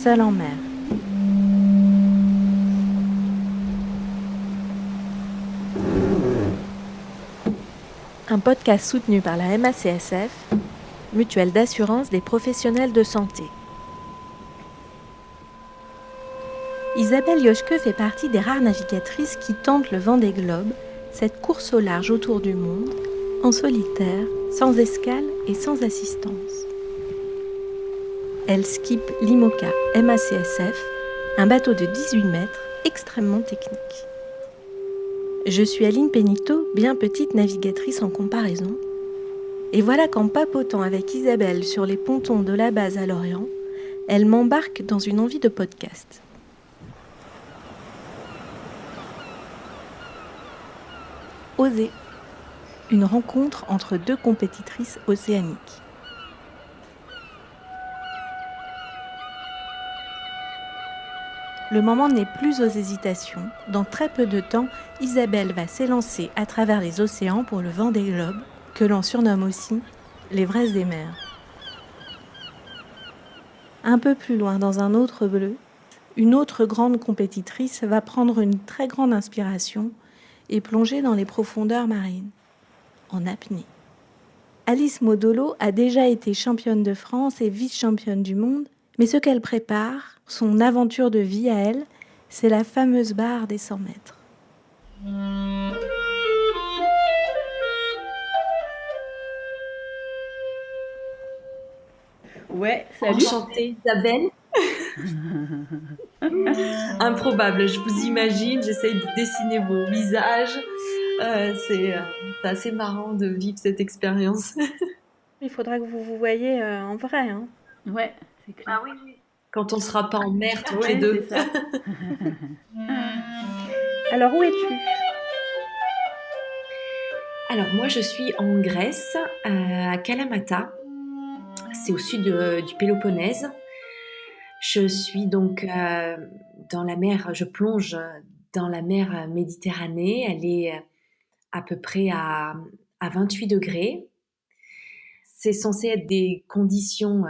Seul en mer. Un podcast soutenu par la MACSF, Mutuelle d'assurance des professionnels de santé. Isabelle Yoshke fait partie des rares navigatrices qui tentent le Vendée Globe, cette course au large autour du monde, en solitaire, sans escale et sans assistance. Elle skippe l'IMOCA MACSF, un bateau de 18 mètres extrêmement technique. Je suis Aline Pénito, bien petite navigatrice en comparaison. Et voilà qu'en papotant avec Isabelle sur les pontons de la base à Lorient, elle m'embarque dans une envie de podcast. Oser. Une rencontre entre deux compétitrices océaniques. Le moment n'est plus aux hésitations. Dans très peu de temps, Isabelle va s'élancer à travers les océans pour le Vendée Globe, que l'on surnomme aussi l'Everest des mers. Un peu plus loin, dans un autre bleu, une autre grande compétitrice va prendre une très grande inspiration et plonger dans les profondeurs marines, en apnée. Alice Modolo a déjà été championne de France et vice-championne du monde, mais ce qu'elle prépare, son aventure de vie à elle, c'est la fameuse barre des 100 mètres. Ouais, salut. Enchantée, Isabelle. Improbable, je vous imagine, j'essaye de dessiner vos visages. C'est assez marrant de vivre cette expérience. Il faudra que vous vous voyez en vrai. Hein. Ouais, c'est clair. Ah oui. Quand on ne sera pas en mer toutes Ouais, les deux. c'est ça. Alors où es-tu ? Alors moi je suis en Grèce, à Kalamata. C'est au sud du Péloponnèse. Je suis donc dans la mer, je plonge dans la mer Méditerranée. Elle est à peu près à 28 degrés. C'est censé être des conditions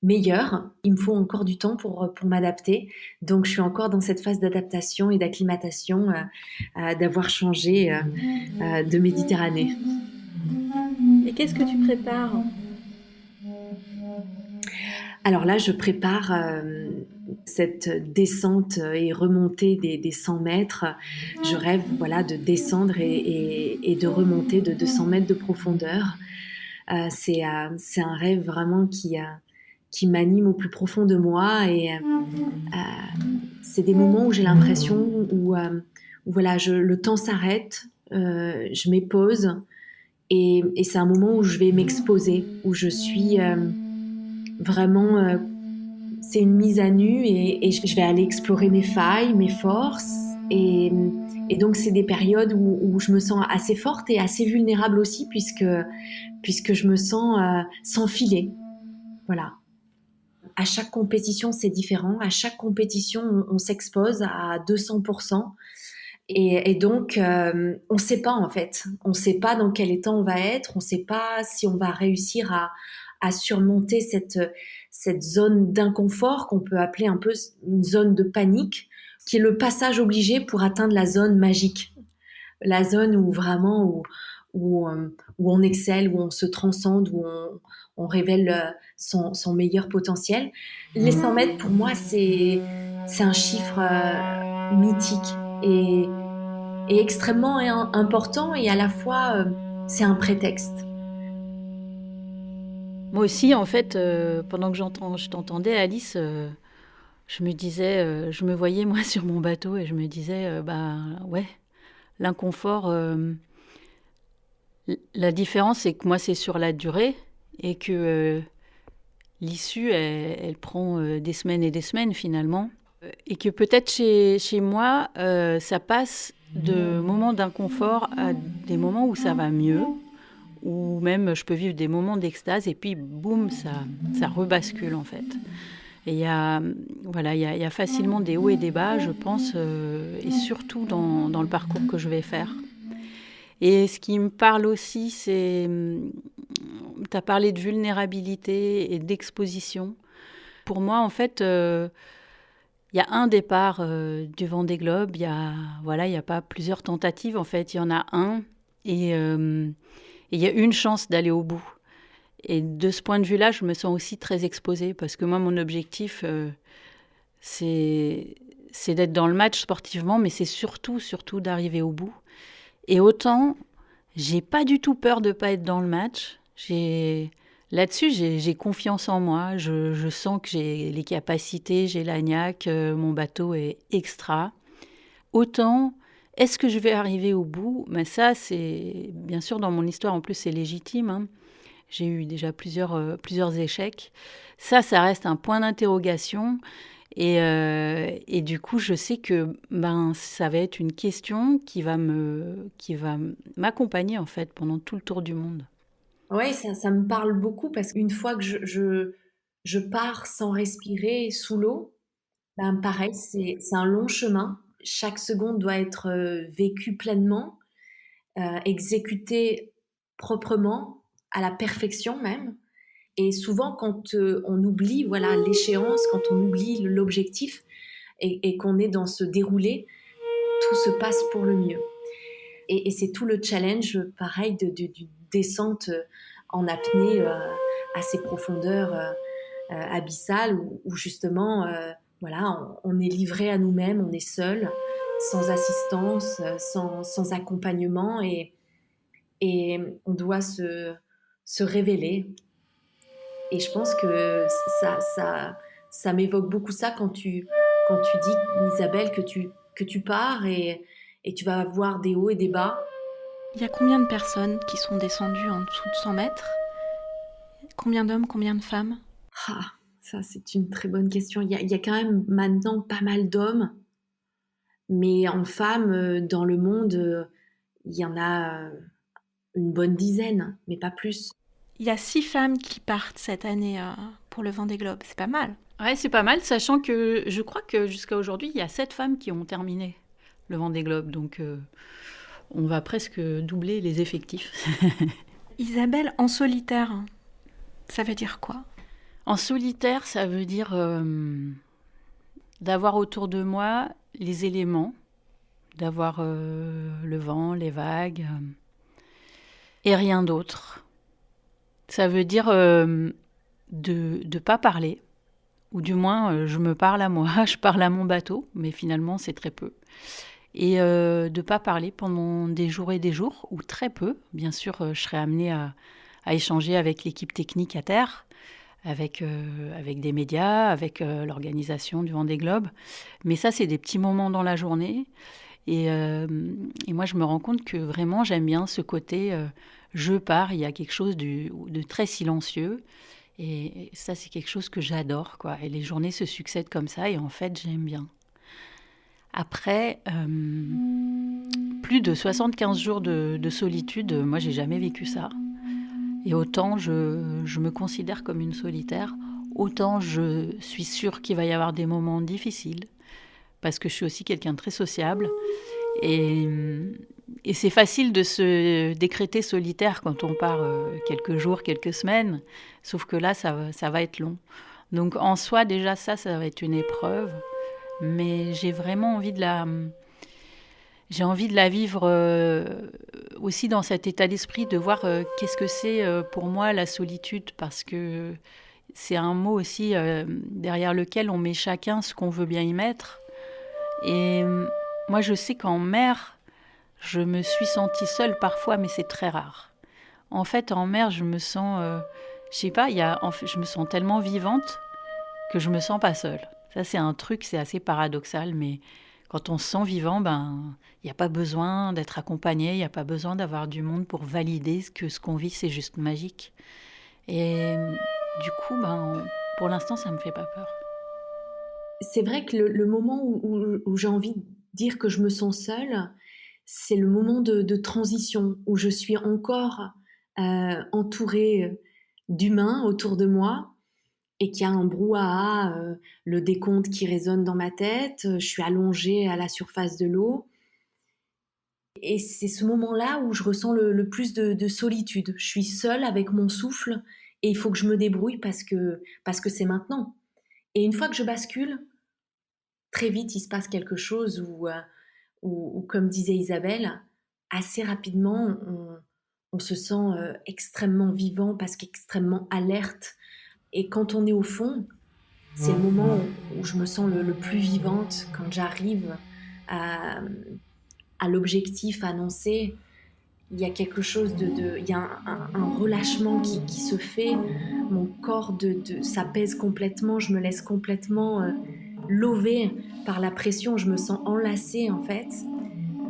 meilleures. Il me faut encore du temps pour m'adapter. Donc, je suis encore dans cette phase d'adaptation et d'acclimatation d'avoir changé de Méditerranée. Et qu'est-ce que tu prépares ? Alors là, je prépare cette descente et remontée des 100 mètres. Je rêve de descendre et de remonter de 200 mètres de profondeur. C'est un rêve vraiment qui m'anime au plus profond de moi et c'est des moments où j'ai l'impression où le temps s'arrête, je m'épose et c'est un moment où je vais m'exposer, où je suis vraiment c'est une mise à nu et je vais aller explorer mes failles, mes forces et donc c'est des périodes où je me sens assez forte et assez vulnérable aussi puisque je me sens sans filet. Voilà. À chaque compétition, c'est différent. À chaque compétition, on s'expose à 200%. Et donc, on ne sait pas en fait. On ne sait pas dans quel état on va être. On ne sait pas si on va réussir à surmonter cette zone d'inconfort qu'on peut appeler un peu une zone de panique, qui est le passage obligé pour atteindre la zone magique. La zone où vraiment où on excelle, où on se transcende, où on révèle son meilleur potentiel. Les 100 mètres, pour moi, c'est un chiffre mythique et extrêmement important et à la fois, c'est un prétexte. Moi aussi, en fait, pendant que je t'entendais, Alice, je me disais, je me voyais moi sur mon bateau et je me disais, ouais, l'inconfort. La différence, c'est que moi, c'est sur la durée et que l'issue, elle prend des semaines et des semaines finalement. Et que peut-être chez moi, ça passe de moments d'inconfort à des moments où ça va mieux, ou même je peux vivre des moments d'extase et puis boum, ça rebascule en fait. Et il y a facilement des hauts et des bas, je pense, et surtout dans le parcours que je vais faire. Et ce qui me parle aussi, c'est, tu as parlé de vulnérabilité et d'exposition. Pour moi, en fait, il y a un départ du Vendée Globe. Il y a pas plusieurs tentatives. En fait, il y en a un et il y a une chance d'aller au bout. Et de ce point de vue-là, je me sens aussi très exposée parce que moi, mon objectif, c'est d'être dans le match sportivement, mais c'est surtout d'arriver au bout. Et autant, j'ai pas du tout peur de pas être dans le match. Là-dessus, j'ai confiance en moi. Je sens que j'ai les capacités, j'ai la niaque, mon bateau est extra. Autant, est-ce que je vais arriver au bout? Mais ça, c'est bien sûr dans mon histoire, en plus, c'est légitime, hein. J'ai eu déjà plusieurs échecs. Ça reste un point d'interrogation. Et du coup, je sais que ça va être une question qui va m'accompagner en fait pendant tout le tour du monde. Ouais, ça me parle beaucoup parce qu'une fois que je pars sans respirer sous l'eau, ben pareil, c'est un long chemin. Chaque seconde doit être vécue pleinement, exécutée proprement, à la perfection même. Et souvent, quand on oublie voilà l'échéance, quand on oublie l'objectif et qu'on est dans ce déroulé, tout se passe pour le mieux. Et c'est tout le challenge, pareil, d'une descente en apnée à ces profondeurs abyssales où justement, voilà, on est livré à nous-mêmes, on est seul, sans assistance, sans accompagnement et on doit se révéler. Et je pense que ça m'évoque beaucoup ça quand tu dis, Isabelle, que tu pars et tu vas avoir des hauts et des bas. Il y a combien de personnes qui sont descendues en dessous de 100 mètres? Combien d'hommes, combien de femmes? Ah, ça, c'est une très bonne question. Il y a quand même maintenant pas mal d'hommes, mais en femmes, dans le monde, il y en a une bonne dizaine, mais pas plus. Il y a 6 femmes qui partent cette année pour le Vendée Globe. C'est pas mal. Ouais, c'est pas mal, sachant que je crois que jusqu'à aujourd'hui, il y a 7 femmes qui ont terminé le Vendée Globe, donc on va presque doubler les effectifs. Isabelle, en solitaire, ça veut dire quoi? En solitaire, ça veut dire d'avoir autour de moi les éléments, d'avoir le vent, les vagues, et rien d'autre. Ça veut dire de pas parler, ou du moins je me parle à moi, je parle à mon bateau, mais finalement c'est très peu. Et de pas parler pendant des jours et des jours, ou très peu. Bien sûr, je serai amenée à échanger avec l'équipe technique à terre, avec des médias, avec l'organisation du Vendée Globe. Mais ça, c'est des petits moments dans la journée. Et moi, je me rends compte que vraiment, j'aime bien ce côté je pars, il y a quelque chose de très silencieux. Et ça, c'est quelque chose que j'adore, quoi. Et les journées se succèdent comme ça, et en fait, j'aime bien. Après, plus de 75 jours de solitude, moi, j'ai jamais vécu ça. Et autant je me considère comme une solitaire, autant je suis sûre qu'il va y avoir des moments difficiles, parce que je suis aussi quelqu'un de très sociable. Et, et c'est facile de se décréter solitaire quand on part quelques jours, quelques semaines, sauf que là, ça va être long. Donc en soi, déjà, ça va être une épreuve, mais j'ai vraiment envie de la vivre aussi dans cet état d'esprit, de voir qu'est-ce que c'est pour moi la solitude, parce que c'est un mot aussi derrière lequel on met chacun ce qu'on veut bien y mettre. Et moi, je sais qu'en mer, je me suis sentie seule parfois, mais c'est très rare. En fait, en mer, je me sens, je sais pas, je me sens tellement vivante que je me sens pas seule. Ça, c'est un truc, c'est assez paradoxal, mais quand on se sent vivant, il n'y a pas besoin d'être accompagné, il n'y a pas besoin d'avoir du monde pour valider que ce qu'on vit, c'est juste magique. Et du coup, pour l'instant, ça ne me fait pas peur. C'est vrai que le moment où j'ai envie de dire que je me sens seule, c'est le moment de transition, où je suis encore entourée d'humains autour de moi et qu'il y a un brouhaha, le décompte qui résonne dans ma tête, je suis allongée à la surface de l'eau. Et c'est ce moment-là où je ressens le plus de solitude. Je suis seule avec mon souffle et il faut que je me débrouille parce que c'est maintenant. Et une fois que je bascule, très vite, il se passe quelque chose où comme disait Isabelle, assez rapidement, on se sent extrêmement vivant, parce qu'extrêmement alerte. Et quand on est au fond, c'est le moment où je me sens le plus vivante, quand j'arrive à, à l'objectif annoncé. Il y a quelque chose il y a un relâchement qui se fait. Mon corps s'apaise complètement. Je me laisse complètement lever par la pression. Je me sens enlacée en fait.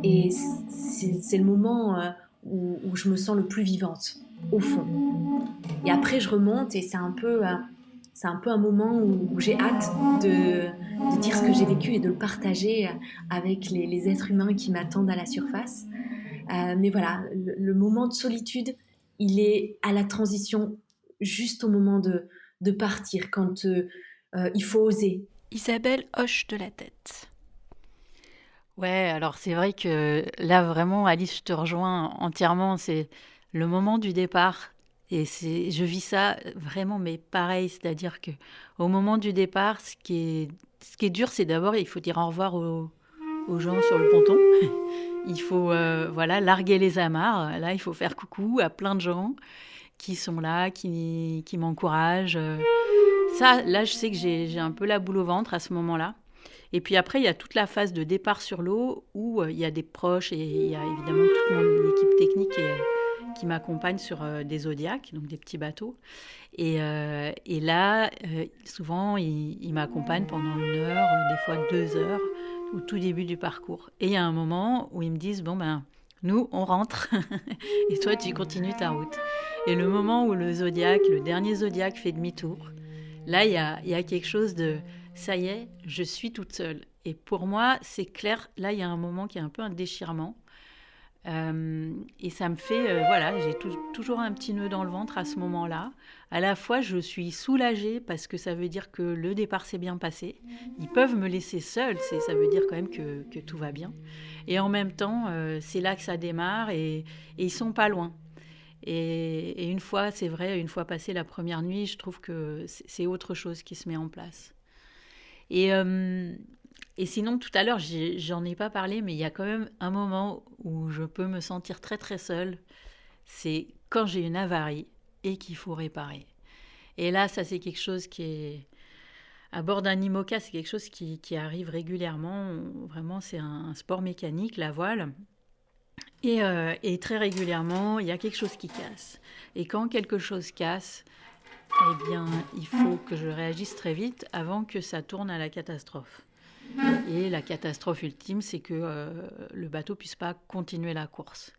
Et c'est le moment où je me sens le plus vivante, au fond. Et après, je remonte et c'est un peu un moment où j'ai hâte de dire ce que j'ai vécu et de le partager avec les êtres humains qui m'attendent à la surface. Mais voilà, le moment de solitude, il est à la transition, juste au moment de partir, quand il faut oser. Isabelle hoche de la tête. Ouais, alors c'est vrai que là vraiment, Alice, je te rejoins entièrement. C'est le moment du départ et je vis ça vraiment, mais pareil, c'est-à-dire que au moment du départ, ce qui est dur, c'est d'abord il faut dire au revoir aux gens sur le ponton. Il faut voilà larguer les amarres. Là, il faut faire coucou à plein de gens qui sont là, qui m'encouragent. Ça, là, je sais que j'ai un peu la boule au ventre à ce moment-là. Et puis après, il y a toute la phase de départ sur l'eau où il y a des proches et il y a évidemment toute mon équipe technique qui m'accompagne sur des zodiacs, donc des petits bateaux. Et là, souvent, ils m'accompagnent pendant 1 heure, des fois 2 heures, au tout début du parcours. Et il y a un moment où ils me disent, bon ben, nous, on rentre, et toi, tu continues ta route. Et le moment où le dernier zodiaque fait demi-tour, là, il y a quelque chose de, ça y est, je suis toute seule. Et pour moi, c'est clair, là, il y a un moment qui est un peu un déchirement. Et ça me fait, voilà, j'ai toujours un petit nœud dans le ventre à ce moment-là. À la fois, je suis soulagée parce que ça veut dire que le départ s'est bien passé. Ils peuvent me laisser seule, ça veut dire quand même que tout va bien. Et en même temps, c'est là que ça démarre et ils sont pas loin. Et une fois, c'est vrai, une fois passée la première nuit, je trouve que c'est autre chose qui se met en place. Et, et sinon, tout à l'heure, j'en ai pas parlé, mais il y a quand même un moment où je peux me sentir très très seule. C'est quand j'ai une avarie et qu'il faut réparer. Et là, ça c'est quelque chose qui est... À bord d'un IMOCA, c'est quelque chose qui arrive régulièrement. Vraiment, c'est un sport mécanique, la voile. Et très régulièrement, il y a quelque chose qui casse. Et quand quelque chose casse, eh bien, il faut que je réagisse très vite avant que ça tourne à la catastrophe. Et la catastrophe ultime, c'est que le bateau puisse pas continuer la course.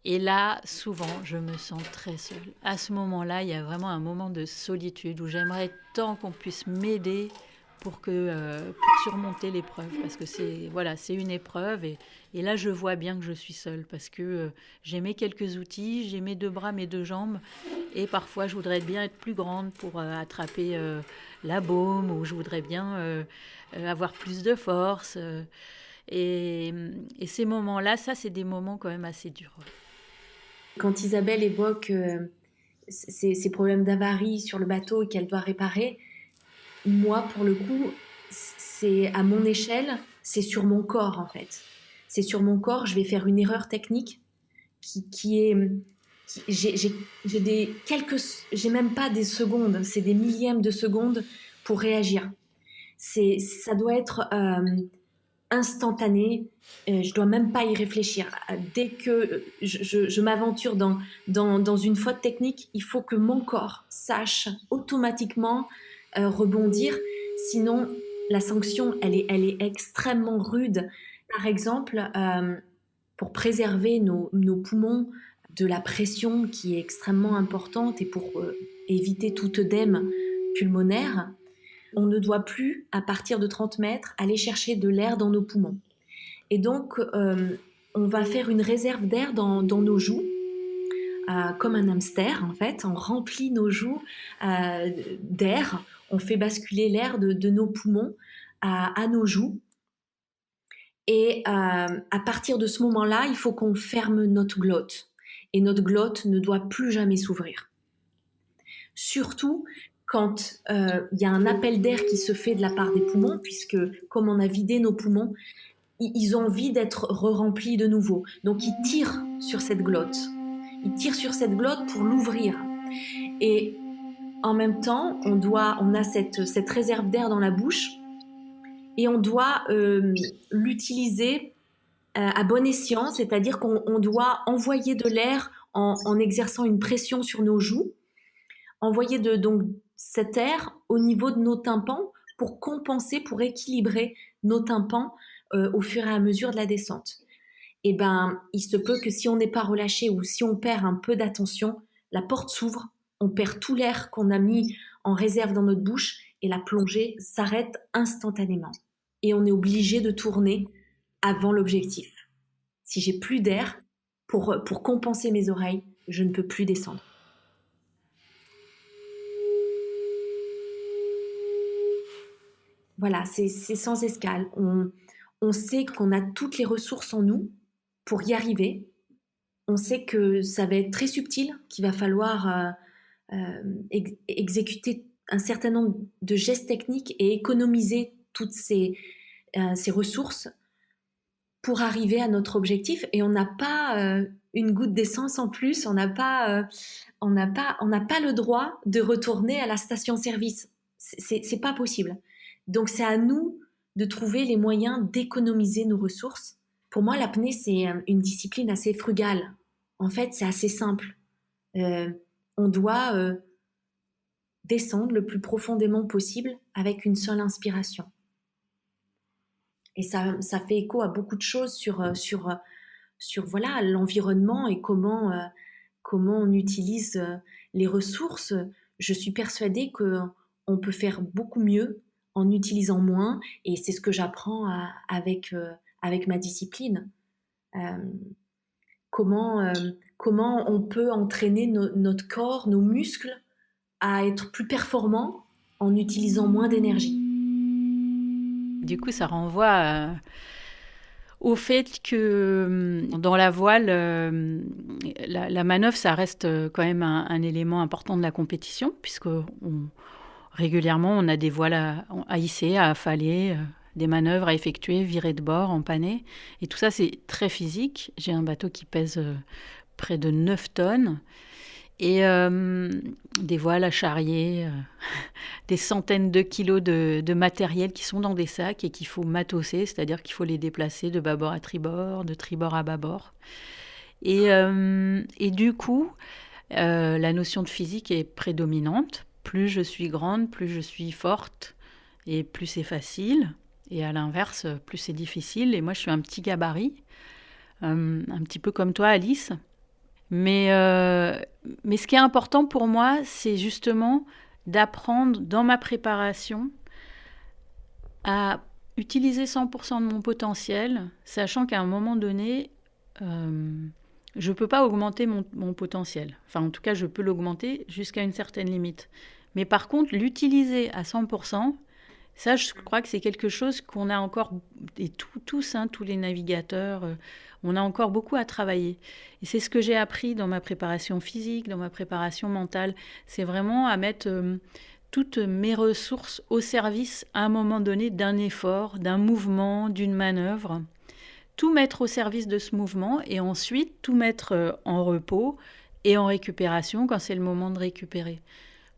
Et là, souvent, je me sens très seule. À ce moment-là, il y a vraiment un moment de solitude où j'aimerais tant qu'on puisse m'aider pour surmonter l'épreuve. Parce que c'est une épreuve. Et là, je vois bien que je suis seule. Parce que j'ai mes quelques outils, j'ai mes 2 bras, mes 2 jambes. Et parfois, je voudrais bien être plus grande pour attraper la baume. Ou je voudrais bien avoir plus de force. Et ces moments-là, ça, c'est des moments quand même assez durs. Quand Isabelle évoque ces problèmes d'avarie sur le bateau et qu'elle doit réparer, moi, pour le coup, c'est à mon échelle, c'est sur mon corps en fait. C'est sur mon corps, je vais faire une erreur technique qui est... J'ai même pas des secondes, c'est des millièmes de secondes pour réagir. Ça doit être instantané. Je dois même pas y réfléchir. Dès que je m'aventure dans une faute technique, il faut que mon corps sache automatiquement rebondir. Sinon, la sanction, elle est extrêmement rude. Par exemple, pour préserver nos poumons de la pression qui est extrêmement importante et pour éviter tout œdème pulmonaire, on ne doit plus, à partir de 30 mètres, aller chercher de l'air dans nos poumons. Et donc, on va faire une réserve d'air dans nos joues, comme un hamster, en fait. On remplit nos joues d'air, on fait basculer l'air de nos poumons à nos joues. Et à partir de ce moment-là, il faut qu'on ferme notre glotte. Et notre glotte ne doit plus jamais s'ouvrir. Surtout quand il y a un appel d'air qui se fait de la part des poumons, puisque comme on a vidé nos poumons, ils ont envie d'être re-remplis de nouveau. Donc ils tirent sur cette glotte. Ils tirent sur cette glotte pour l'ouvrir. Et en même temps, on a cette réserve d'air dans la bouche et on doit l'utiliser à bon escient, c'est-à-dire qu'on doit envoyer de l'air en exerçant une pression sur nos joues, envoyer donc cet air au niveau de nos tympans pour compenser, pour équilibrer nos tympans au fur et à mesure de la descente. Et ben, il se peut que si on n'est pas relâché ou si on perd un peu d'attention, la porte s'ouvre, on perd tout l'air qu'on a mis en réserve dans notre bouche et la plongée s'arrête instantanément. Et on est obligé de tourner avant l'objectif. Si j'ai plus d'air, pour compenser mes oreilles, je ne peux plus descendre. Voilà, c'est sans escale. On sait qu'on a toutes les ressources en nous pour y arriver. On sait que ça va être très subtil, qu'il va falloir exécuter un certain nombre de gestes techniques et économiser toutes ces ressources pour arriver à notre objectif. Et on n'a pas une goutte d'essence en plus, on n'a pas le droit de retourner à la station-service. C'est pas possible. Donc c'est à nous de trouver les moyens d'économiser nos ressources. Pour moi, l'apnée, c'est une discipline assez frugale. En fait, c'est assez simple. On doit descendre le plus profondément possible avec une seule inspiration. Et ça fait écho à beaucoup de choses sur voilà, l'environnement et comment on utilise les ressources. Je suis persuadée qu'on peut faire beaucoup mieux en utilisant moins, et c'est ce que j'apprends avec ma discipline. Comment on peut entraîner notre corps, nos muscles, à être plus performants en utilisant moins d'énergie. Du coup, ça renvoie au fait que dans la voile, la manœuvre, ça reste quand même un élément important de la compétition, puisque régulièrement, on a des voiles à hisser, à affaler, des manœuvres à effectuer, virer de bord, empanner. Et tout ça, c'est très physique. J'ai un bateau qui pèse près de 9 tonnes. Et des voiles à charrier, des centaines de kilos de matériel qui sont dans des sacs et qu'il faut matosser, c'est-à-dire qu'il faut les déplacer de bâbord à tribord, de tribord à bâbord. Et du coup, la notion de physique est prédominante. Plus je suis grande, plus je suis forte et plus c'est facile. Et à l'inverse, plus c'est difficile. Et moi, je suis un petit gabarit, un petit peu comme toi, Alice. Mais ce qui est important pour moi, c'est justement d'apprendre dans ma préparation à utiliser 100% de mon potentiel, sachant qu'à un moment donné, je ne peux pas augmenter mon potentiel. Enfin, en tout cas, je peux l'augmenter jusqu'à une certaine limite. Mais par contre, l'utiliser à 100%, ça, je crois que c'est quelque chose qu'on a encore, et tous les navigateurs, on a encore beaucoup à travailler. Et c'est ce que j'ai appris dans ma préparation physique, dans ma préparation mentale. C'est vraiment à mettre toutes mes ressources au service, à un moment donné, d'un effort, d'un mouvement, d'une manœuvre. Tout mettre au service de ce mouvement et ensuite tout mettre en repos et en récupération quand c'est le moment de récupérer.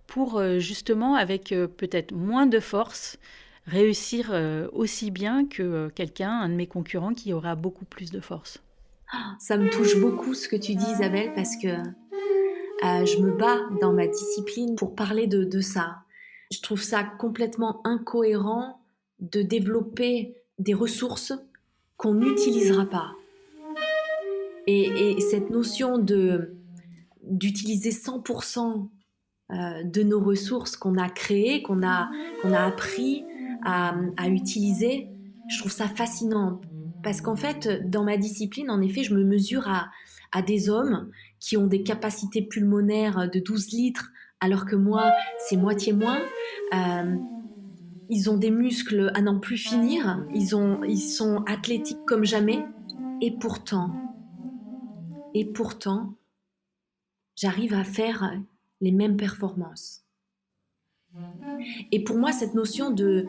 Pour justement, avec peut-être moins de force, réussir aussi bien que un de mes concurrents qui aura beaucoup plus de force. Ça me touche beaucoup ce que tu dis, Isabelle, parce que je me bats dans ma discipline pour parler de ça. Je trouve ça complètement incohérent de développer des ressources qu'on n'utilisera pas. Et cette notion d'utiliser 100% de nos ressources qu'on a créées, qu'on a appris à utiliser, je trouve ça fascinant. Parce qu'en fait, dans ma discipline, en effet, je me mesure à des hommes qui ont des capacités pulmonaires de 12 litres, alors que moi, c'est moitié moins. Ils ont des muscles à n'en plus finir. Ils sont athlétiques comme jamais. Et pourtant, j'arrive à faire les mêmes performances. Et pour moi, cette notion de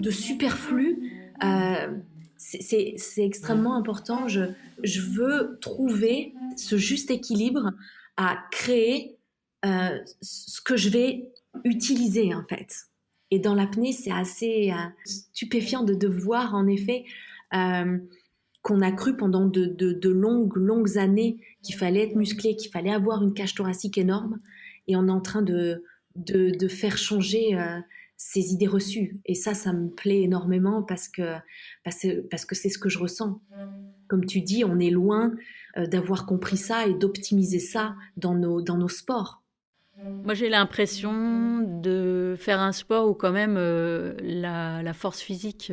superflu, c'est extrêmement important. Je veux trouver ce juste équilibre à créer ce que je vais utiliser, en fait. Et dans l'apnée, c'est assez stupéfiant de voir, en effet, qu'on a cru pendant de longues années qu'il fallait être musclé, qu'il fallait avoir une cage thoracique énorme. Et on est en train de faire changer ces idées reçues. Et ça me plaît énormément parce que c'est ce que je ressens. Comme tu dis, on est loin d'avoir compris ça et d'optimiser ça dans nos sports. Moi, j'ai l'impression de faire un sport où quand même la force physique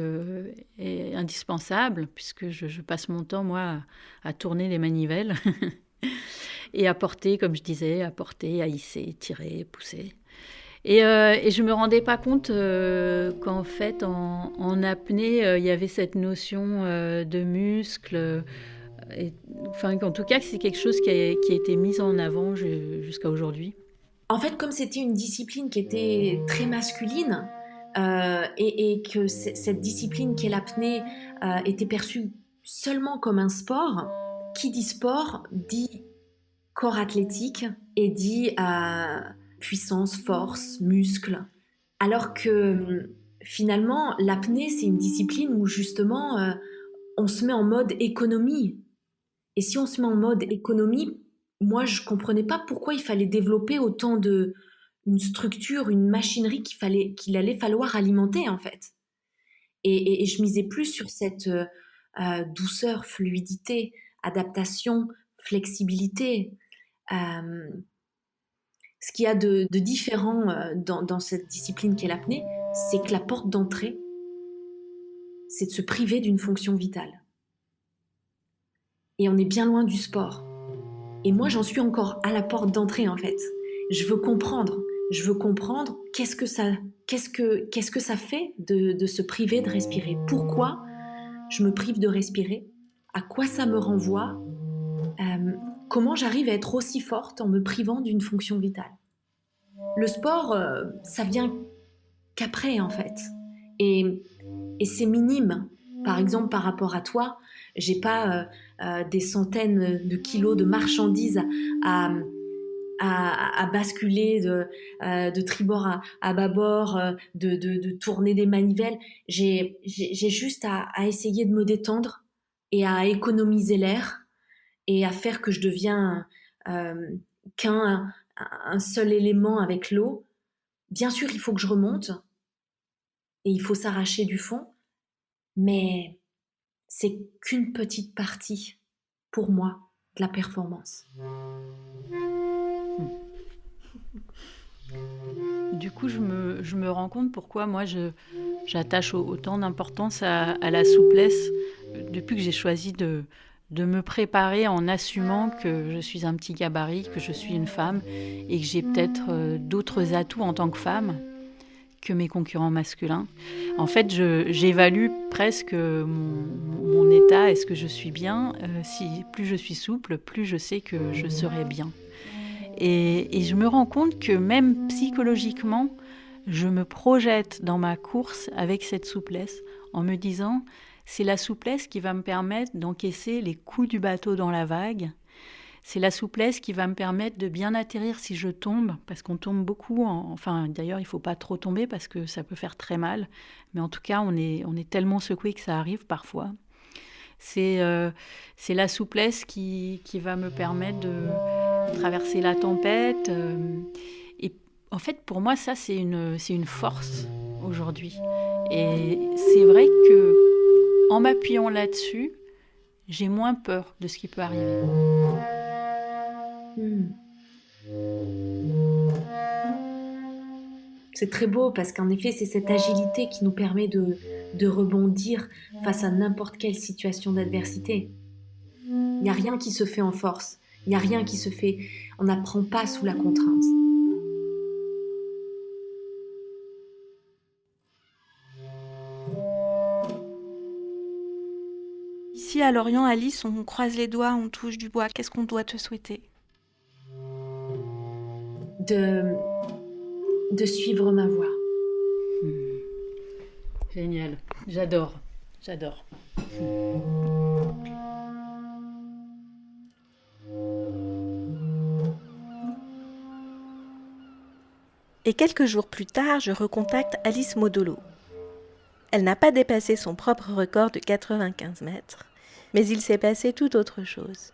est indispensable, puisque je passe mon temps, moi, à tourner les manivelles et à porter, comme je disais, à porter, à hisser, tirer, pousser. Et je me rendais pas compte qu'en fait, en apnée, il y avait cette notion de muscle. Enfin, en tout cas, c'est quelque chose qui a été mis en avant jusqu'à aujourd'hui. En fait, comme c'était une discipline qui était très masculine et que cette discipline qu'est l'apnée était perçue seulement comme un sport, qui dit sport dit corps athlétique et dit puissance, force, muscle. Alors que finalement, l'apnée, c'est une discipline où justement on se met en mode économie. Et si on se met en mode économie, moi, je comprenais pas pourquoi il fallait développer autant une structure, une machinerie qu'il allait falloir alimenter, en fait. Et je misais plus sur cette douceur, fluidité, adaptation, flexibilité. Ce qu'il y a de différent dans cette discipline qu'est l'apnée, c'est que la porte d'entrée, c'est de se priver d'une fonction vitale. Et on est bien loin du sport. Et moi, j'en suis encore à la porte d'entrée, en fait. Je veux comprendre qu'est-ce que ça fait de se priver de respirer. Pourquoi je me prive de respirer? À quoi ça me renvoie? Comment j'arrive à être aussi forte en me privant d'une fonction vitale? Le sport, ça vient qu'après, en fait. Et c'est minime. Par exemple, par rapport à toi, j'ai pas des centaines de kilos de marchandises à basculer de tribord à bâbord, de tourner des manivelles. J'ai juste à essayer de me détendre et à économiser l'air et à faire que je deviens qu'un seul élément avec l'eau. Bien sûr, il faut que je remonte et il faut s'arracher du fond, mais c'est qu'une petite partie, pour moi, de la performance. Du coup, je me rends compte pourquoi moi j'attache autant d'importance à la souplesse depuis que j'ai choisi de me préparer en assumant que je suis un petit gabarit, que je suis une femme et que j'ai peut-être d'autres atouts en tant que femme que mes concurrents masculins. En fait, j'évalue presque mon état. Est-ce que je suis bien? Si plus je suis souple, plus je sais que je serai bien. Et je me rends compte que même psychologiquement, je me projette dans ma course avec cette souplesse en me disant c'est la souplesse qui va me permettre d'encaisser les coups du bateau dans la vague. C'est la souplesse qui va me permettre de bien atterrir si je tombe, parce qu'on tombe beaucoup. Enfin, d'ailleurs, il ne faut pas trop tomber parce que ça peut faire très mal. Mais en tout cas, on est tellement secoué que ça arrive parfois. C'est la souplesse qui va me permettre de traverser la tempête. Et en fait, pour moi, ça, c'est une force aujourd'hui. Et c'est vrai que en m'appuyant là-dessus, j'ai moins peur de ce qui peut arriver. C'est très beau parce qu'en effet, c'est cette agilité qui nous permet de rebondir face à n'importe quelle situation d'adversité. Il n'y a rien qui se fait en force. Il n'y a rien qui se fait. On n'apprend pas sous la contrainte. Ici à Lorient, Alice, on croise les doigts, on touche du bois. Qu'est-ce qu'on doit te souhaiter? de suivre ma voie. Génial, j'adore. Et quelques jours plus tard, je recontacte Alice Modolo. Elle n'a pas dépassé son propre record de 95 mètres, mais il s'est passé tout autre chose.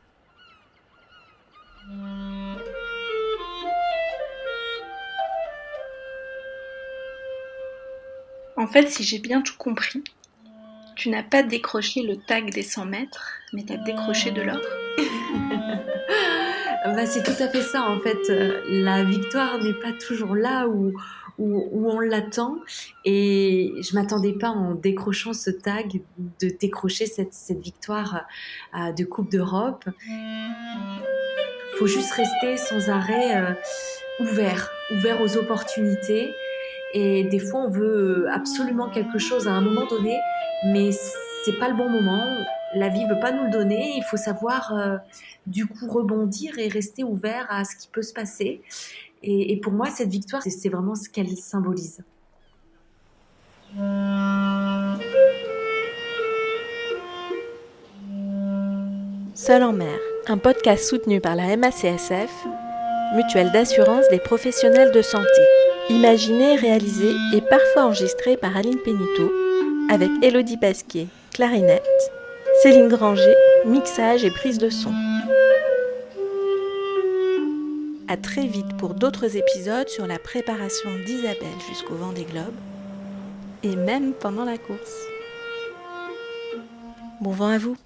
En fait, si j'ai bien tout compris, tu n'as pas décroché le tag des 100 mètres, mais tu as décroché de l'or. C'est tout à fait ça, en fait. La victoire n'est pas toujours là où on l'attend. Et je m'attendais pas, en décrochant ce tag, de décrocher cette victoire de Coupe d'Europe. Il faut juste rester sans arrêt ouvert aux opportunités. Et des fois, on veut absolument quelque chose à un moment donné, mais c'est pas le bon moment. La vie veut pas nous le donner. Il faut savoir du coup rebondir et rester ouvert à ce qui peut se passer. Et pour moi, cette victoire, c'est vraiment ce qu'elle symbolise. Seul en mer, un podcast soutenu par la MACSF, Mutuelle d'assurance des professionnels de santé. Imaginé, réalisé et parfois enregistré par Aline Péniteau, avec Élodie Pasquier, clarinette, Céline Granger, mixage et prise de son. À très vite pour d'autres épisodes sur la préparation d'Isabelle jusqu'au Vendée Globe, et même pendant la course. Bon vent à vous!